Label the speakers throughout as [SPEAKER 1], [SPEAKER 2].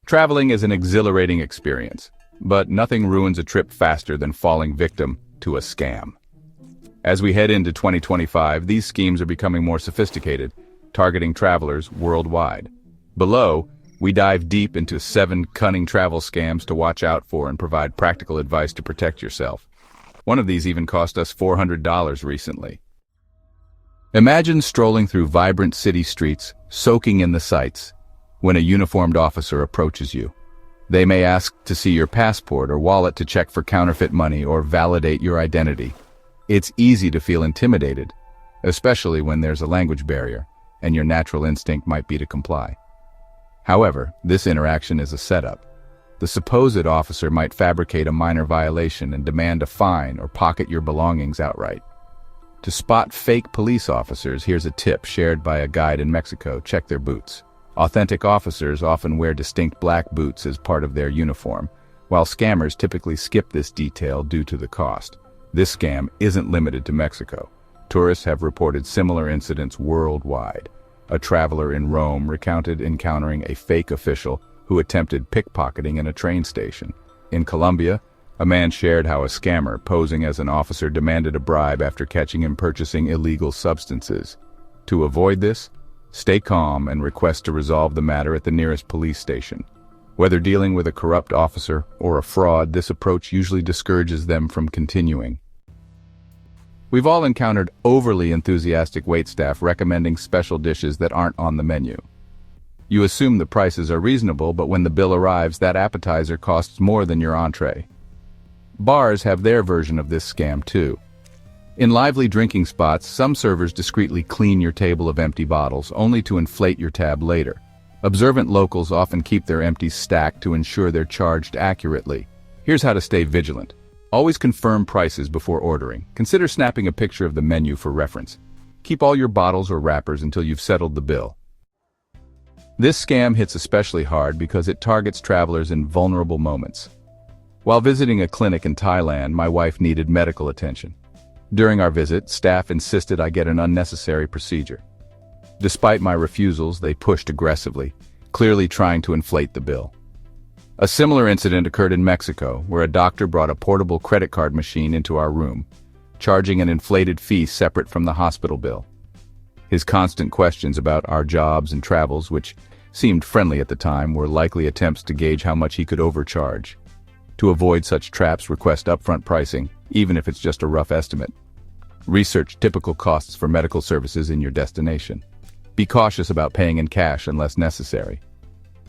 [SPEAKER 1] Traveling is an exhilarating experience, but nothing ruins a trip faster than falling victim to a scam. As we head into 2025, these schemes are becoming more sophisticated, targeting travelers worldwide. Below, we dive deep into 7 cunning travel scams to watch out for and provide practical advice to protect yourself. One of these even cost us $400 recently. Imagine strolling through vibrant city streets, soaking in the sights, when a uniformed officer approaches you. They may ask to see your passport or wallet to check for counterfeit money or validate your identity. It's easy to feel intimidated, especially when there's a language barrier, and your natural instinct might be to comply. However, this interaction is a setup. The supposed officer might fabricate a minor violation and demand a fine or pocket your belongings outright. To spot fake police officers, here's a tip shared by a guide in Mexico: check their boots. Authentic officers often wear distinct black boots as part of their uniform, while scammers typically skip this detail due to the cost. This scam isn't limited to Mexico. Tourists have reported similar incidents worldwide. A traveler in Rome recounted encountering a fake official who attempted pickpocketing in a train station. In Colombia, a man shared how a scammer posing as an officer demanded a bribe after catching him purchasing illegal substances. To avoid this, stay calm and request to resolve the matter at the nearest police station. Whether dealing with a corrupt officer or a fraud, this approach usually discourages them from continuing. We've all encountered overly enthusiastic waitstaff recommending special dishes that aren't on the menu. You assume the prices are reasonable, but when the bill arrives, that appetizer costs more than your entree. Bars have their version of this scam too. In lively drinking spots, some servers discreetly clean your table of empty bottles, only to inflate your tab later. Observant locals often keep their empties stacked to ensure they're charged accurately. Here's how to stay vigilant. Always confirm prices before ordering. Consider snapping a picture of the menu for reference. Keep all your bottles or wrappers until you've settled the bill. This scam hits especially hard because it targets travelers in vulnerable moments. While visiting a clinic in Thailand, my wife needed medical attention. During our visit, staff insisted I get an unnecessary procedure. Despite my refusals, they pushed aggressively, clearly trying to inflate the bill. A similar incident occurred in Mexico, where a doctor brought a portable credit card machine into our room, charging an inflated fee separate from the hospital bill. His constant questions about our jobs and travels, which seemed friendly at the time, were likely attempts to gauge how much he could overcharge. To avoid such traps, request upfront pricing, even if it's just a rough estimate. Research typical costs for medical services in your destination. Be cautious about paying in cash unless necessary.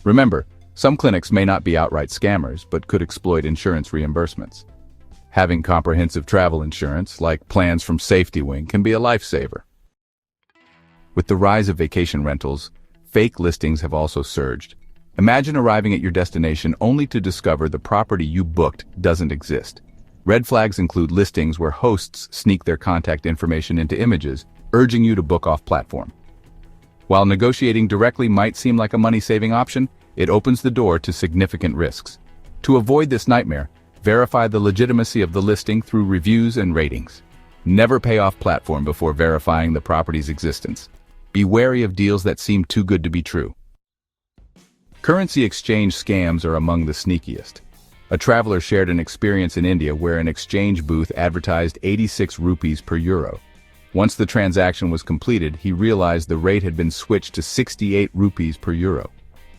[SPEAKER 1] Remember, some clinics may not be outright scammers, but could exploit insurance reimbursements. Having comprehensive travel insurance, like plans from Safety Wing, can be a lifesaver. With the rise of vacation rentals, fake listings have also surged. Imagine arriving at your destination only to discover the property you booked doesn't exist. Red flags include listings where hosts sneak their contact information into images, urging you to book off platform. While negotiating directly might seem like a money-saving option, it opens the door to significant risks. To avoid this nightmare, verify the legitimacy of the listing through reviews and ratings. Never pay off platform before verifying the property's existence. Be wary of deals that seem too good to be true. Currency exchange scams are among the sneakiest. A traveler shared an experience in India where an exchange booth advertised 86 rupees per euro. Once the transaction was completed, he realized the rate had been switched to 68 rupees per euro.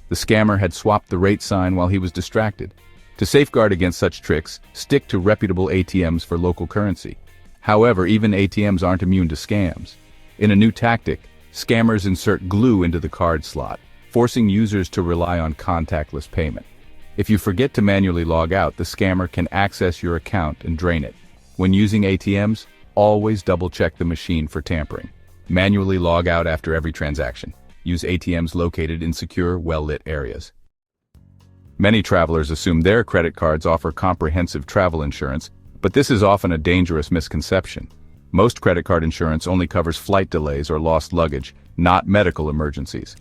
[SPEAKER 1] The scammer had swapped the rate sign while he was distracted. To safeguard against such tricks, stick to reputable ATMs for local currency. However, even ATMs aren't immune to scams. In a new tactic, scammers insert glue into the card slot, forcing users to rely on contactless payment. If you forget to manually log out, the scammer can access your account and drain it. When using ATMs, always double-check the machine for tampering. Manually log out after every transaction. Use ATMs located in secure, well-lit areas. Many travelers assume their credit cards offer comprehensive travel insurance, but this is often a dangerous misconception. Most credit card insurance only covers flight delays or lost luggage, not medical emergencies.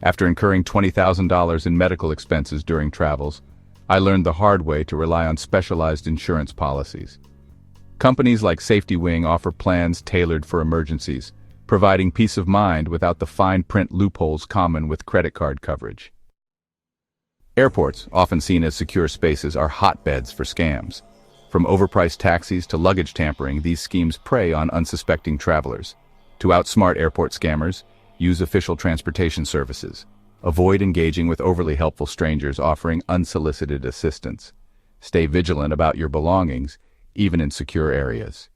[SPEAKER 1] After incurring $20,000 in medical expenses during travels, I learned the hard way to rely on specialized insurance policies. Companies like Safety Wing offer plans tailored for emergencies, providing peace of mind without the fine print loopholes common with credit card coverage. Airports, often seen as secure spaces, are hotbeds for scams. From overpriced taxis to luggage tampering, these schemes prey on unsuspecting travelers. To outsmart airport scammers, use official transportation services. Avoid engaging with overly helpful strangers offering unsolicited assistance. Stay vigilant about your belongings, even in secure areas.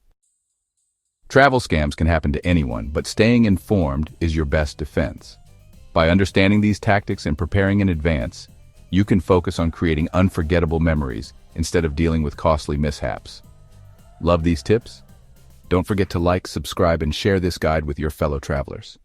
[SPEAKER 1] Travel scams can happen to anyone, but staying informed is your best defense. By understanding these tactics and preparing in advance, you can focus on creating unforgettable memories instead of dealing with costly mishaps. Love these tips? Don't forget to like, subscribe, and share this guide with your fellow travelers.